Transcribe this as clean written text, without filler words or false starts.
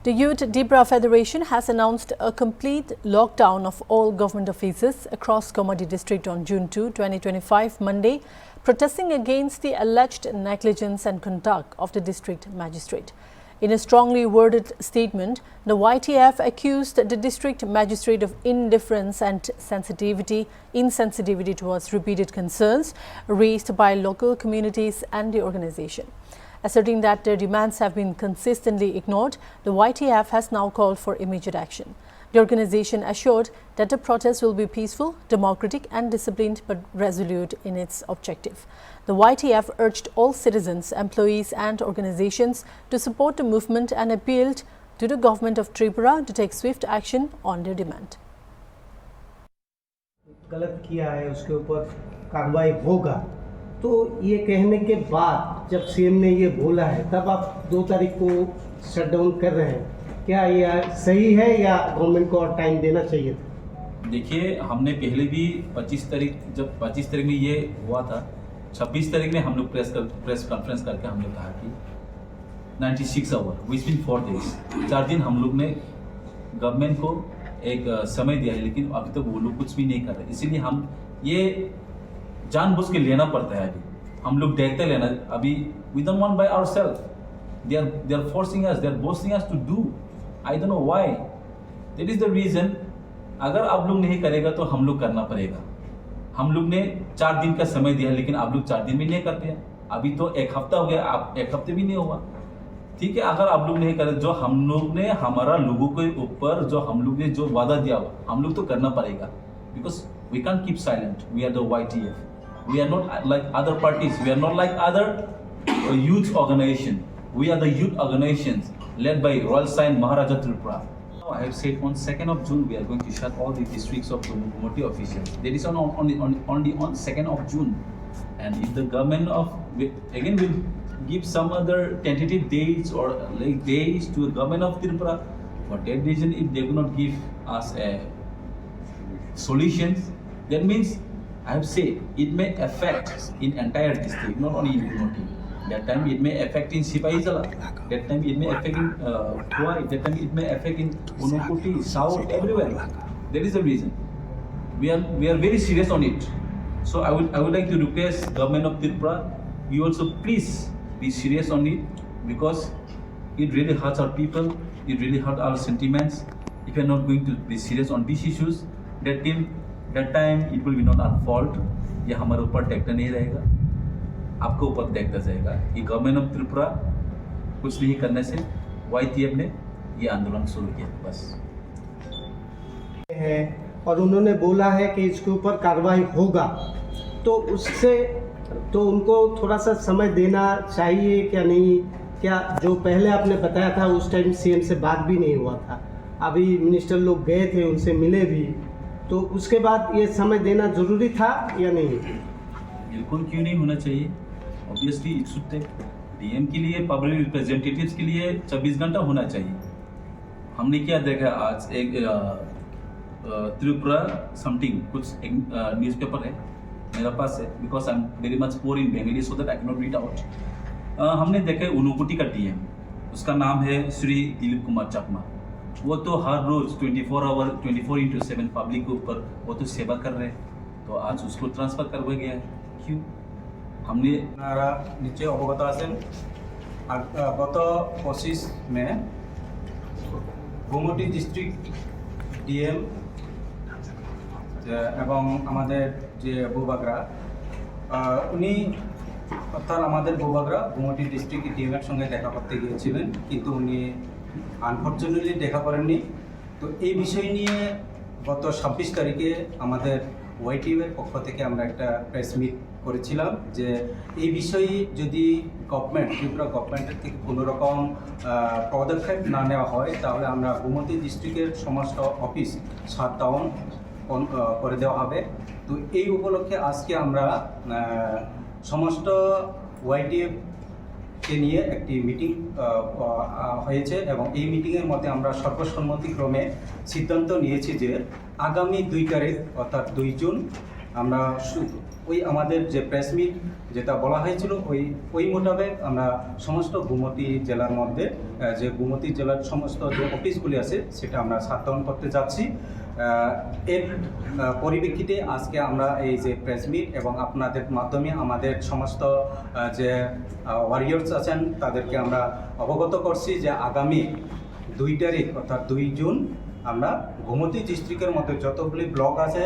The Youth Dibra Federation has announced a complete lockdown of all government offices across Komadi district on June 2, 2025, Monday, protesting against the alleged negligence and conduct of the district magistrate. In a strongly worded statement, the YTF accused the district magistrate of indifference and insensitivity towards repeated concerns raised by local communities and the organization. Asserting that their demands have been consistently ignored, the YTF has now called for immediate action. The organization assured that the protest will be peaceful, democratic and disciplined but resolute in its objective. The YTF urged all citizens, employees and organizations to support the movement and appealed to the government of Tripura to take swift action on their demand. गलत किया है उसके ऊपर कार्रवाई होगा। तो ये कहने के बाद जब सीएम ने ये बोला है तब आप 2 तारीख को शटडाउन कर रहे हैं, क्या ये सही है या गवर्नमेंट को और टाइम देना चाहिए था? देखिए, हमने पहले भी 25 तारीख में ये हुआ था, 26 तारीख में हम लोग प्रेस कॉन्फ्रेंस करके हमने कहा कि 96 आवर विच मीन 4 डेज 4 दिन हम लोग ने गवर्नमेंट को एक समय दिया है, लेकिन अभी तक वो लोग कुछ भी नहीं कर रहे। इसीलिए हम ये जानबूझ के लेना पड़ता है। अभी हम लोग देखते लेना, अभी we don't want buy ourselves, they are forcing us, they are forcing us to do, I don't know why, that is the reason. अगर आप लोग नहीं करेगा तो हम लोग करना पड़ेगा। हम लोग ने 4 दिन का समय दिया, लेकिन आप लोग 4 दिन भी नहीं करते हैं। अभी तो 1 हफ्ता हो गया, आप 1 हफ्ते भी नहीं हुआ। ठीक है, अगर आप लोग नहीं करे, जो हम लोग ने हमारा लोगों के ऊपर जो हम लोग ने जो वादा दिया हम लोग तो करना पड़ेगा, because we can keep silent. We are the YTF, we are not like other parties, we are not like other youth organization. We are the youth organizations led by Royal Sign Maharaja Tripura. Now I have said on 2nd of June we are going to shut all the districts of Komati officials. That is only on 2nd of June. And if the government again will give some other tentative dates or like days to the government of Tripura, for that reason if they will not give us solutions, that means I have said it may affect in entire district, not only in Komati. That time it may affect in Sipaizala. That time it may affect in Kuwai. That time it may affect in Unukoti, South, everywhere. That is the reason. We are very serious on it. So I would like to request government of Tripura, you also please be serious on it, because it really hurts our people. It really hurts our sentiments. If you are not going to be serious on these issues, that time it will be not our fault. ये हमारे ऊपर tractor नहीं रहेगा, आपको ऊपर tractor जाएगा कि government of Tripura कुछ नहीं करने से YTF ने ये आंदोलन शुरू किया बस है। और उन्होंने बोला है कि इसके ऊपर कार्रवाई होगा, तो उससे तो उनको थोड़ा सा समय देना चाहिए क्या नहीं? क्या जो पहले आपने बताया था उस टाइम सीएम से बात भी नहीं हुआ था, अभी मिनिस्टर लोग गए थे, उनसे मिले भी, तो उसके बाद ये समय देना जरूरी था या नहीं? बिल्कुल क्यों नहीं होना चाहिए। Obviously it should take DM के लिए, पब्लिक रिप्रेजेंटेटिव्स के लिए 24 घंटा होना चाहिए। हमने क्या देखा आज एक त्रिपुरा समथिंग कुछ एक न्यूज़पेपर है मेरा पास है, because I am very much poor in Bengali so that I cannot read out आउट। हमने देखा उनकोटी का DM, उसका नाम है श्री दिलीप कुमार चकमा। वो तो हर रोज 24/7 पब्लिक के ऊपर वो तो सेवा कर रहे हैं, तो आज उसको ट्रांसफर करवा गया है। क्यों? हमने নিশ্চয় অবগত আছেন, গত 25 মে গোমতী ডিস্ট্রিক্ট DM এবং আমাদের যে বৌবাগরা উনি অর্থাৎ আমাদের বৌবাগরা গোমতী ডিস্ট্রিক্ট DM এর সঙ্গে দেখা করতে গিয়েছিলেন, কিন্তু উনি আনফর্চুনেটলি দেখা করেননি। তো এই বিষয় নিয়ে গত 26 তারিখে আমাদের YTF এর পক্ষ থেকে আমরা একটা প্রেস মিট করেছিলাম যে এই বিষয়ে যদি ত্রিপুরা গভর্নমেন্টের থেকে কোনো রকম পদক্ষেপ না নেওয়া হয় তাহলে আমরা গোমতী ডিস্ট্রিক্টের সমস্ত অফিস শাটডাউন করে দেওয়া হবে। তো এই উপলক্ষে আজকে আমরা সমস্ত YTF কে নিয়ে একটি মিটিং হয়েছে এবং এই মিটিংয়ের মধ্যে আমরা সর্বসম্মতিক্রমে সিদ্ধান্ত নিয়েছি যে আগামী 2 তারিখ অর্থাৎ 2 জুন আমরা ওই আমাদের যে প্রেস মিট যেটা বলা হয়েছিল ওই মোতাবেক আমরা সমস্ত গোমতী জেলার মধ্যে যে গোমতী জেলার সমস্ত যে অফিসগুলি আছে সেটা আমরা শাটডাউন করতে যাচ্ছি। এর পরিপ্রেক্ষিতে আজকে আমরা এই যে প্রেস মিট এবং আপনাদের মাধ্যমে আমাদের সমস্ত যে ওয়ারিয়র্স আছেন তাদেরকে আমরা অবগত করছি যে আগামী 2 তারিখ অর্থাৎ 2 জুন আমরা গোমতী ডিস্ট্রিক্টের মধ্যে যতগুলি ব্লক আছে